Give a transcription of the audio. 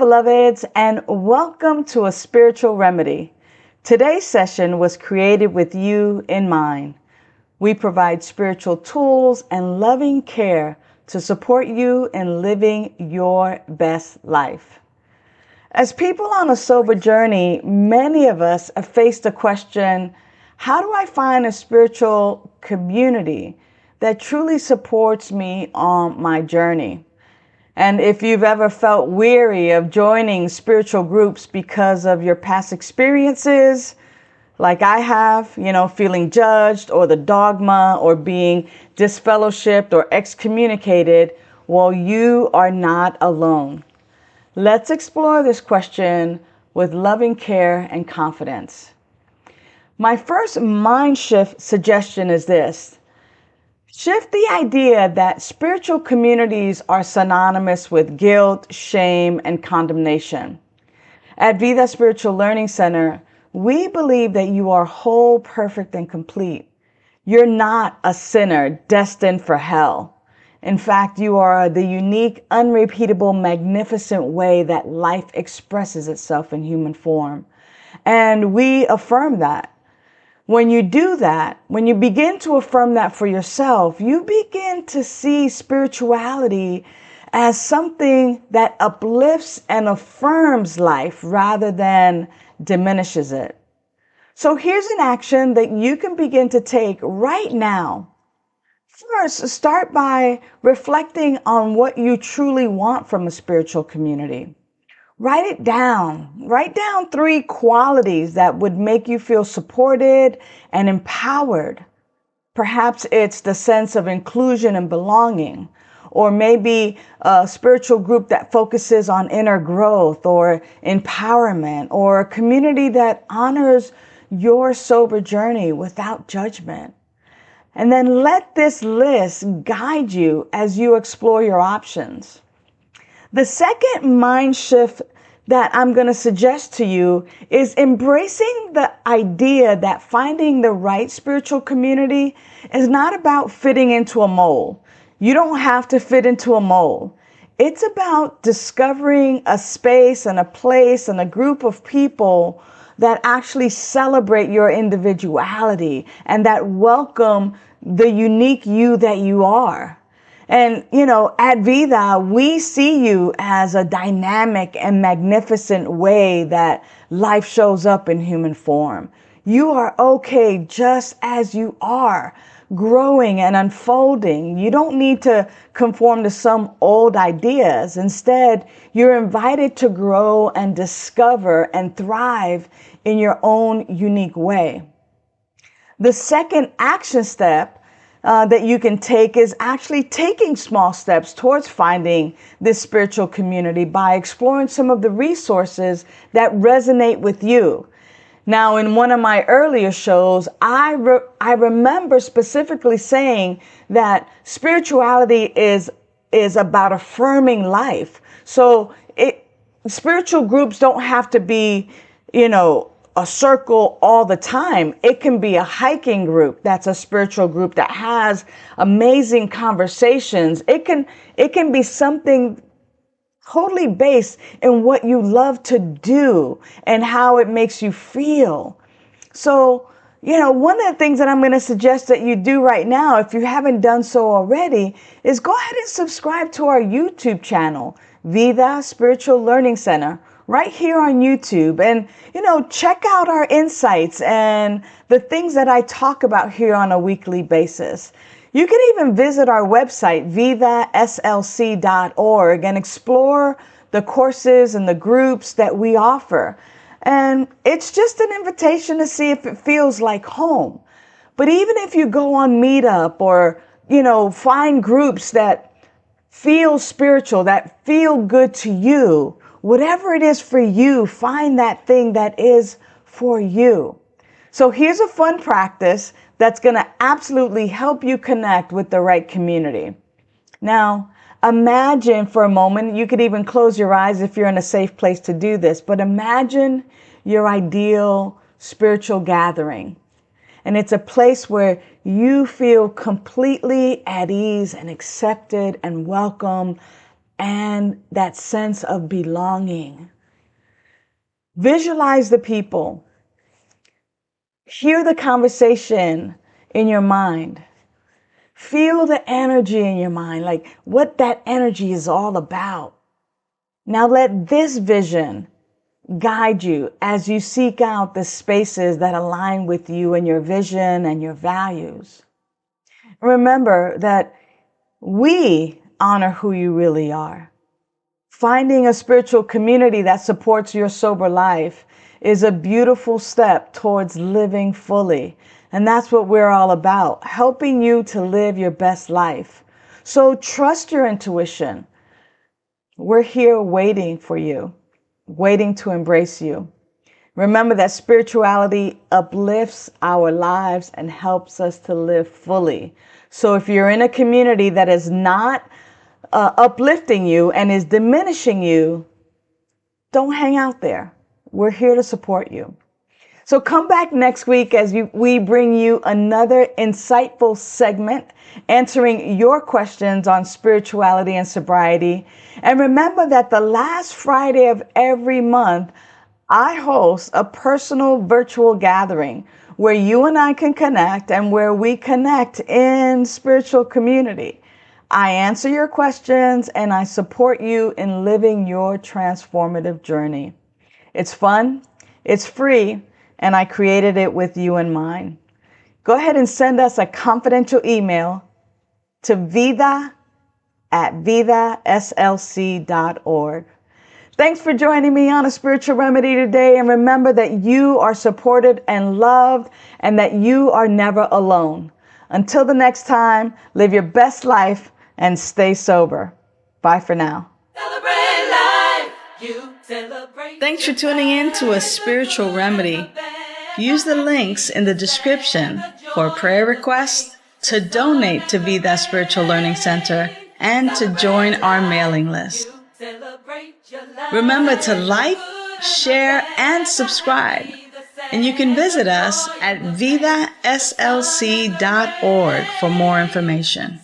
beloveds, and welcome to A Spiritual Remedy. Today's session was created with you in mind. We provide spiritual tools and loving care to support you in living your best life. As people on a sober journey, many of us have faced the question, how do I find a spiritual community that truly supports me on my journey? And if you've ever felt weary of joining spiritual groups because of your past experiences, like I have, feeling judged or the dogma or being disfellowshipped or excommunicated, well, you are not alone. Let's explore this question with loving care and confidence. My first mind shift suggestion is this. Shift the idea that spiritual communities are synonymous with guilt, shame, and condemnation. At Vida Spiritual Learning Center, we believe that you are whole, perfect, and complete. You're not a sinner destined for hell. In fact, you are the unique, unrepeatable, magnificent way that life expresses itself in human form. And we affirm that. When you do that, when you begin to affirm that for yourself, you begin to see spirituality as something that uplifts and affirms life rather than diminishes it. So here's an action that you can begin to take right now. First, start by reflecting on what you truly want from a spiritual community. Write it down. Write down 3 qualities that would make you feel supported and empowered. Perhaps it's the sense of inclusion and belonging, or maybe a spiritual group that focuses on inner growth or empowerment, or a community that honors your sober journey without judgment. And then let this list guide you as you explore your options. The second mind shift that I'm going to suggest to you is embracing the idea that finding the right spiritual community is not about fitting into a mold. You don't have to fit into a mold. It's about discovering a space and a place and a group of people that actually celebrate your individuality and that welcome the unique you that you are. And, at Vida, we see you as a dynamic and magnificent way that life shows up in human form. You are okay just as you are, growing and unfolding. You don't need to conform to some old ideas. Instead, you're invited to grow and discover and thrive in your own unique way. The second action step that you can take is actually taking small steps towards finding this spiritual community by exploring some of the resources that resonate with you. Now, in one of my earlier shows, I remember specifically saying that spirituality is about affirming life. So spiritual groups don't have to be, a circle all the time. It can be a hiking group that's a spiritual group that has amazing conversations. It can be something totally based in what you love to do and how it makes you feel. So, one of the things that I'm going to suggest that you do right now, if you haven't done so already, is go ahead and subscribe to our YouTube channel, Vida Spiritual Learning Center, right here on YouTube. And, check out our insights and the things that I talk about here on a weekly basis. You can even visit our website, vidaslc.org, and explore the courses and the groups that we offer. And it's just an invitation to see if it feels like home. But even if you go on Meetup or, find groups that feel spiritual, that feel good to you, whatever it is for you, find that thing that is for you. So here's a fun practice that's going to absolutely help you connect with the right community. Now, imagine for a moment, you could even close your eyes if you're in a safe place to do this, but imagine your ideal spiritual gathering. And it's a place where you feel completely at ease and accepted and welcome and that sense of belonging. Visualize the people. Hear the conversation in your mind. Feel the energy in your mind, like what that energy is all about. Now let this vision guide you as you seek out the spaces that align with you and your vision and your values. Remember that we honor who you really are. Finding a spiritual community that supports your sober life is a beautiful step towards living fully. And that's what we're all about, helping you to live your best life. So trust your intuition. We're here waiting for you, waiting to embrace you. Remember that spirituality uplifts our lives and helps us to live fully. So if you're in a community that is not uplifting you and is diminishing you, don't hang out there. We're here to support you. So come back next week as we bring you another insightful segment answering your questions on spirituality and sobriety. And remember that the last Friday of every month, I host a personal virtual gathering where you and I can connect and where we connect in spiritual community. I answer your questions and I support you in living your transformative journey. It's fun, it's free, and I created it with you in mind. Go ahead and send us a confidential email to vida@vidaslc.org. Thanks for joining me on A Spiritual Remedy today. And remember that you are supported and loved and that you are never alone. Until the next time, live your best life and stay sober. Bye for now. Celebrate life. You celebrate. Thanks for tuning in to A Spiritual Remedy. Use the links in the description for prayer requests, to donate to Vida Spiritual Learning Center, and to join our mailing list. Remember to like, share, and subscribe. And you can visit us at vidaslc.org for more information.